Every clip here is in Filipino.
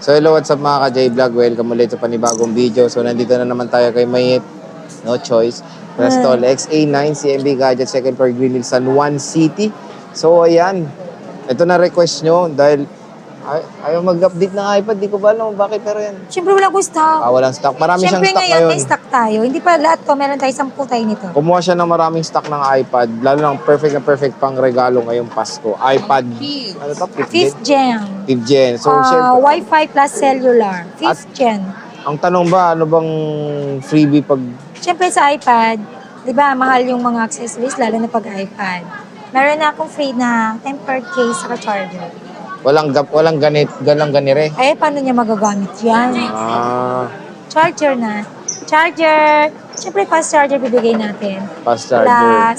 So hello, what's up mga ka-J-Vlog? Welcome ulit sa panibagong video. So nandito na naman tayo kay Mayet. No choice. Prestol XA9 CMB Gadget second floor Greenhill San Juan City. So ayan. Ito na request nyo dahil ayaw mag-update ng iPad. Di ko ba alam bakit pero yan. Siyempre wala ko stock. Walang stock. Marami siyang stock ngayon ngayon. may stock tayo. Hindi pa lahat to. Meron tayo 10 tayo nito. Kumuha siya ng maraming stock ng iPad. Lalo ng perfect na perfect pang regalo ngayong Pasko. iPad. Ano to? 5th gen. 5th gen. So syempre, Wi-Fi plus cellular. 5th gen. ang tanong ba, ano bang freebie pag Siyempre sa iPad, di ba, mahal yung mga accessories, lalo na pag iPad. Meron na akong free na tempered case sa charger. walang ganire? Eh, paano niya magagamit yan? Charger na. Charger. Siyempre, fast charger bibigay natin. Fast charger. Plus,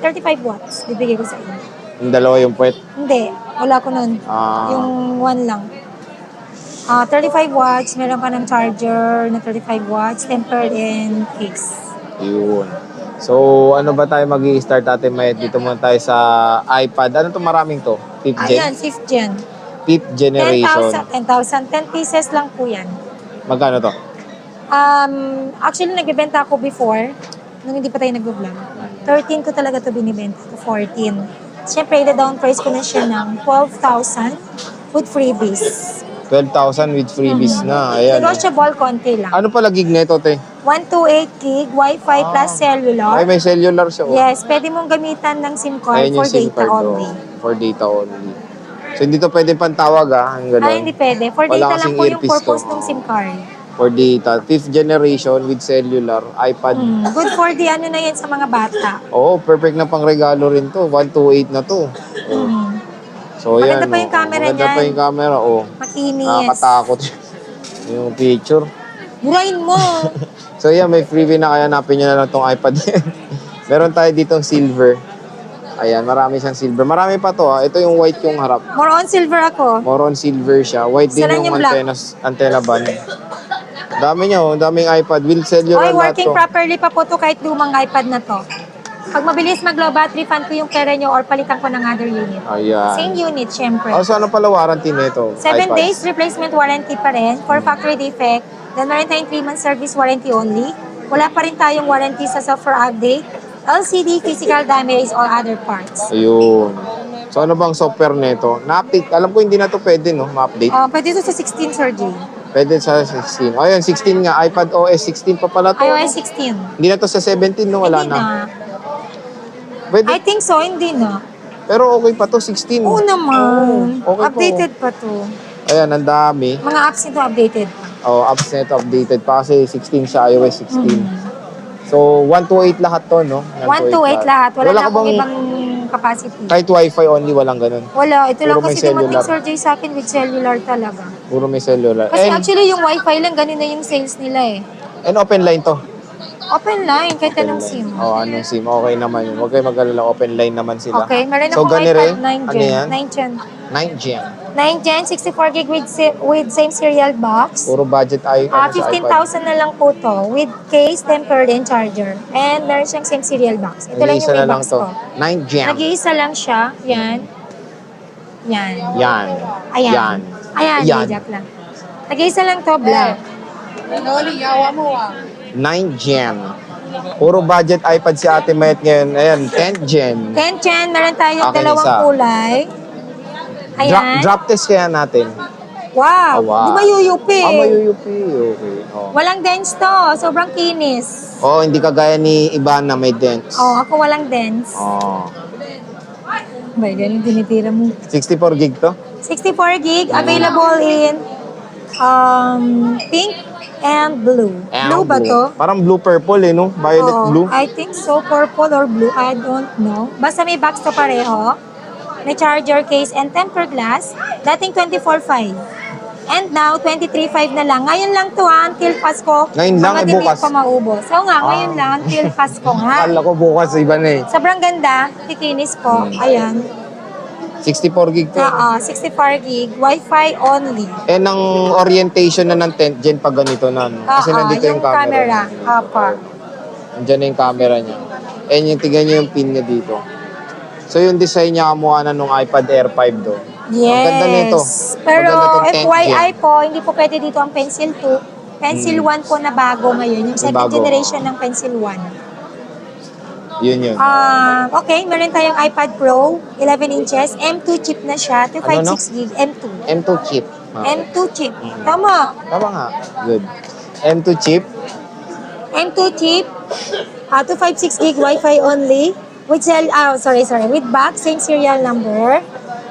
35 watts bibigay ko sa inyo. Yung dalawa yung puwet. Hindi. Wala ko nun. Yung one lang. 35 watts. Meron ka ng charger na 35 watts. Tempered and case. Yun. So, ano ba tayo mag-i-start natin, Mayet? Dito muna tayo sa iPad. Ano to maraming to? 5th gen? Ayan, 5th gen. 5th generation. 10,000. 10 pieces lang po yan. Magkano to? Actually, nagbibenta ako before. Nung hindi pa tayo nag-vlog. 13 ko talaga to binibenta. To 14. Siyempre, i-down price ko na siya ng 12,000 with freebies. 12,000 with freebies na. Ayan. Negotiable, konti lang. Ano pala gig nito, te? 128 gig, Wi-Fi plus cellular. Ay, may cellular siya. Oh. Yes, pwede mong gamitan ng SIM card Ayan for yung SIM data card, only. For data only. So, hindi to pwede pantawag, Ang ganun. Ay, hindi pwede. For Wala data lang kasing po yung earpiece purpose to. ng SIM card. For data. 5th generation with cellular. iPad. Good for the ano na yan sa mga bata. Oo, perfect na pang regalo rin to. 128 na to. Oh. So, Maganda yan. pa yung camera Maganda pa niyan. yung camera, Makinis. Nakakatakot yung picture. Burahin mo. So, yan, may freebie na kaya hanapin nyo na lang tong iPad. Meron tayo ditong silver. Ayan, marami siyang silver. Marami pa to, Ito yung white yung harap. More on silver ako. More on silver siya. White din Isa lang yung yung black. antenna band. Dami nyo, daming iPad. Will cellular Oy, lahat working to. properly pa po to kahit lumang iPad na to. Pag mabilis mag-low battery, refund ko yung pera nyo or palitan ko ng other unit. Ayan. Same unit, syempre. So ano pala warranty nito? 7 iPad? days replacement warranty pa rin for factory defect. Then meron tayong 3 months service warranty only. Wala pa rin tayong warranty sa software update, LCD, physical damage, or other parts. Ayun. So ano bang software nito? Na-update. Alam ko hindi na to pwede, no? Ma-update. Pwede ito sa 16, Sir J. Pwede sa 16. Ayun, 16 nga. iPad OS 16 pa pala to. iOS 16. Hindi na to sa 17, no? Wala Hindi na. na. Pwede. I think so, hindi na. Pero okay pa to, 16. Oo naman. Oo, okay Updated pa to. Ayan, ang dami. Mga apps nito updated pa. Apps na ito updated pa kasi 16 siya, iOS 16. So, 128 lahat to, no? 128 lahat. Wala na ka akong bang- ibang capacity. Kahit Wi-Fi only, walang ganun. Wala. Ito lang Puro may kasi dumating, cellular. Sir J, sa akin with cellular talaga. Puro may cellular. Kasi And actually yung Wi-Fi lang, ganun na yung sales nila eh. open line to. Open line, kahit Open anong line. SIM. Anong SIM? Okay naman yun. Huwag kayo mag-alala. Open line naman sila. Okay, meron So, akong ganire, iPad 9 ano Gen. yan? 9 Gen. 9 Gen. 9 Gen, 64 gig with same serial box. Puro budget ay sa iPad. 15,000 na lang po to with case, tempered, and charger. And meron siyang same serial box. Ito lang Nag-iisa yung na may lang box to. ko. 9 Gen. Nag-iisa lang siya. Yan. Yan. Yan. Ayan. Yan. Ayan, Yan. Jack lang. Nag-iisa lang to, black. 9 Gen. Puro budget iPad si Ate Mayet ngayon. Ayan, 10 Gen. 10 Gen, meron tayong Akin dalawang isa. kulay. Ayan. Drop test kaya natin. Wow. Wow. Di ba yuyupi? Mayuyupi. Okay. Walang dents to. Sobrang kinis. Hindi kagaya ni iba na may dents. Ako walang dents. Bay, ganun tinitira mo. 64 gig to? 64 gig, available in pink and blue. Blue ba to? Parang blue-purple no? Violet Oo, blue. I think so, purple or blue, I don't know. Basta may box to pareho. May charger case and tempered glass. Dating 24.5. And now, 23.5 na lang. Ngayon lang to until Pasko. Ngayon lang, Mga bukas. pa maubos. So nga, ngayon lang until Pasko nga. Akala ko bukas iba na Sobrang ganda, kikinis po. Ayan. 64 gig to. 64 gig, Wi-Fi only. Ang orientation na ng 10 Gen pag ganito na. No? Kasi nandito yung camera. Apa. Nandiyan na yung camera niya. Yung tignan niyo yung pin niya dito. So yung design niya kamukha na nung iPad Air 5 do. Yes. ganda nito. Pero Maganda tong 10th FYI gen. po, hindi po pwede dito ang Pencil 2. Pencil 1 po na bago ngayon. Yung second bago. generation ng Pencil 1. Yun. Okay, meron tayong iPad Pro, 11 inches. M2 chip na siya, 256 gig. M2. M2 chip. M2 chip. Tama. Tama nga. Good. M2 chip. M2 chip, 256 gig Wi-Fi only. With with box, same serial number.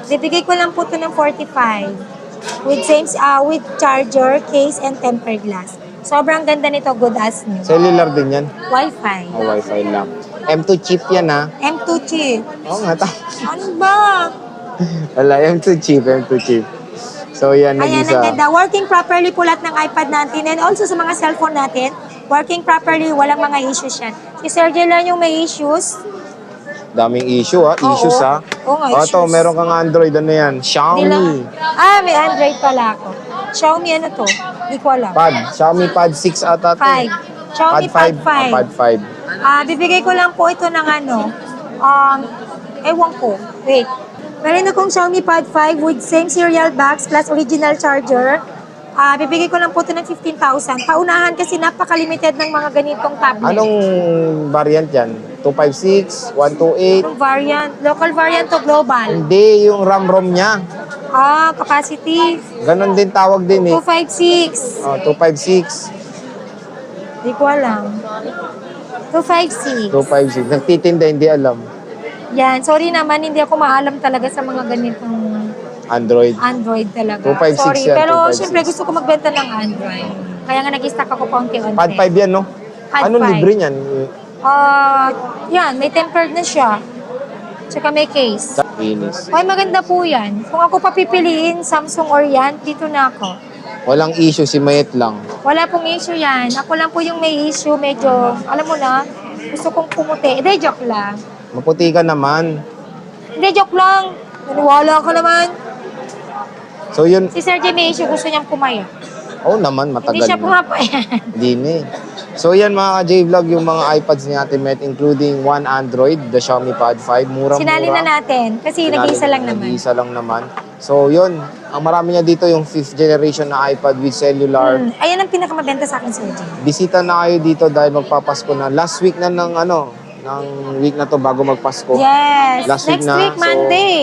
Bibigay ko lang po ito ng 45. With charger, case, and tempered glass. Sobrang ganda nito, good as new. Cellular din yan. Wi-Fi. Wi-Fi lang. M2 chip yan ha. M2 chip. Oo nga. Ano ba? Wala, M2 chip. So yan, Ayan, nag-isa. ang ganda. Working properly po lahat ng iPad natin. And also sa mga cellphone natin, working properly, walang mga issues yan. Si Sergio lang yung may issues. Daming issue ha. Issues ha. Oo nga, Ito, issues. meron kang Android. Ano yan? Xiaomi. May Android pala ako. Xiaomi ano to? Hindi ko alam. Xiaomi Pad 6 ata. 5. Xiaomi Pad 5. Pad 5. Bibigay ko lang po ito ng ewan ko. Wait. Meron akong Xiaomi Pad 5 with same serial box plus original charger. Bibigay ko lang po ito ng 15,000. Paunahan kasi napaka-limited ng mga ganitong tablet. Anong variant yan? 256, 128? Anong variant? Local variant to global? Hindi, yung RAM-ROM niya. Capacity. Ganon din tawag din eh. 256. 256. Hindi ko alam. 256. 256. Nagtitinda, hindi alam. Yan. Sorry naman, hindi ako maalam talaga sa mga ganitong Android. Android talaga. 256 Sorry, yan, pero 256. syempre gusto ko magbenta ng Android. Kaya nga nag-stock ako paunti-unti. Pad 5 yan, no? Pad Anong 5. libre niyan? Yan, may tempered na siya. Tsaka may case. Linis. Ay, maganda po yan. Kung ako papipiliin, Samsung or yan, dito na ako. Walang issue, si Mayet lang. Wala pong issue yan. Ako lang po yung may issue, medyo, alam mo na, gusto kong pumuti. Hindi, joke lang. Maputi ka naman. Hindi, joke lang. Naniwala ka naman. So yun, Si Sir Jay may issue, gusto niyang pumaya. naman, matagal Hindi siya na. pumapaya. Hindi na eh. So yan mga ka-J-Vlog, yung mga iPads ni Ate Met, including one Android, the Xiaomi Pad 5, mura-mura. Sinali na natin kasi Sinali nag-iisa lang na, naman. Nag-iisa lang naman. So yun, ang marami niya dito yung 5th generation na iPad with cellular. Ayan ang pinakamabenta sa akin, Sir Jay. Bisita na kayo dito dahil magpapasko na. Last week na ng week na to bago magpasko. Yes. Last week Next na, week, so, Monday.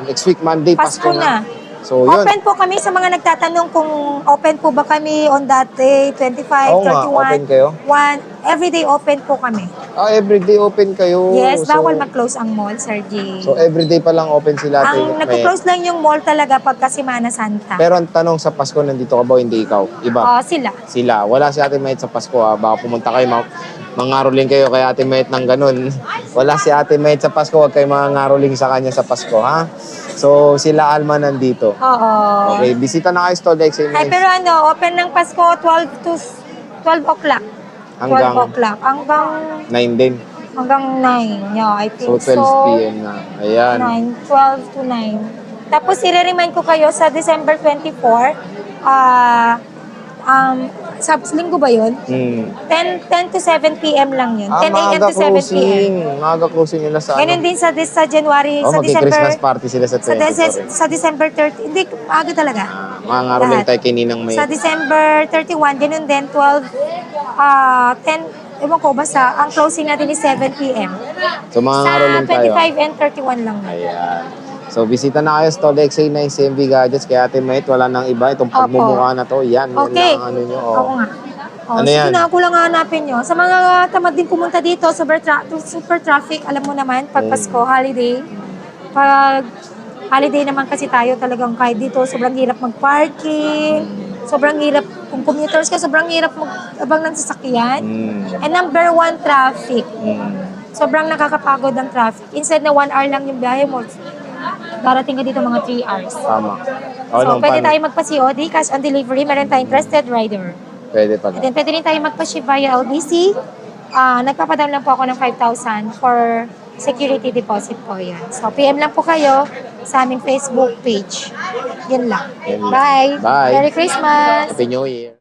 Next week, Monday, Pasko na. So yun. Open po kami sa mga nagtatanong kung open po ba kami on that day, 25, Oo nga, 31. open kayo? 1, everyday open po kami. Everyday open kayo. Yes, So, bawal mag-close ang mall, Sir G. So everyday pa lang open sila. Ang nag-close lang yung mall talaga pagka Semana Santa. Pero ang tanong sa Pasko, nandito ka ba o hindi ikaw? Iba? Sila. Sila. Wala si Ate Met sa Pasko ha. Baka pumunta kayo, mangaroling kayo kay Ate Met ng ganun. Wala si Ate Met sa Pasko, huwag kayo mangaroling sa kanya sa Pasko ha. So sila Alma nandito. Oo. Okay, bisita na kayo Stall X. Ay, pero open ng Pasko 12 o'clock. Hanggang 12 o'clock. Hanggang 9 din. 9. Yeah, I think So 12 p.m. na. Ayan. 12 to 9. Tapos i-remind ko kayo sa December 24, sa linggo ba yun? 10 to 7 p.m. lang yun. 10 a.m. Maaga to 7 p.m. closing. Maaga closing nila sa Ganun din sa January, sa December. Magki-Christmas party sila sa 24. Sa December 30. Hindi, maaga talaga. Mangaroling Lahat. tayo kay Ninang May. Sa December 31, ganun din, 12, 10, ewan ko, basta, ang closing natin is 7 p.m. So Sa mangaroling tayo. 25 and 31 lang. Ayan. So, bisita na kayo Stall XA9 CMB Gadgets kay Ate Met. Wala nang iba. Itong pagmumukha na to. Yan. Okay. Yan lang ano nyo. Oh. Oo nga. Ano Sige yan? na, ako lang hanapin nyo. Sa mga tamad din pumunta dito, super traffic, alam mo naman, pag Pasko, holiday. Pag holiday naman kasi tayo talagang kahit dito, sobrang hirap mag-parking. Sobrang hirap, kung commuters ka, sobrang hirap mag-abang ng sasakyan. And number 1, traffic. Sobrang nakakapagod ang traffic. Instead na 1 hour lang yung biyahe mo, darating ka dito mga 3 hours. Tama. So, pwede tayo magpa-COD, cash on delivery, meron tayong trusted rider. Pwede pala. And then, pwede rin tayo magpa-ship via LBC. Nagpapadam lang po ako ng 5,000 for security deposit po yan. So, PM lang po kayo sa aming Facebook page. Yan lang. Yan lang. Bye! Bye. Merry Christmas! Happy New Year.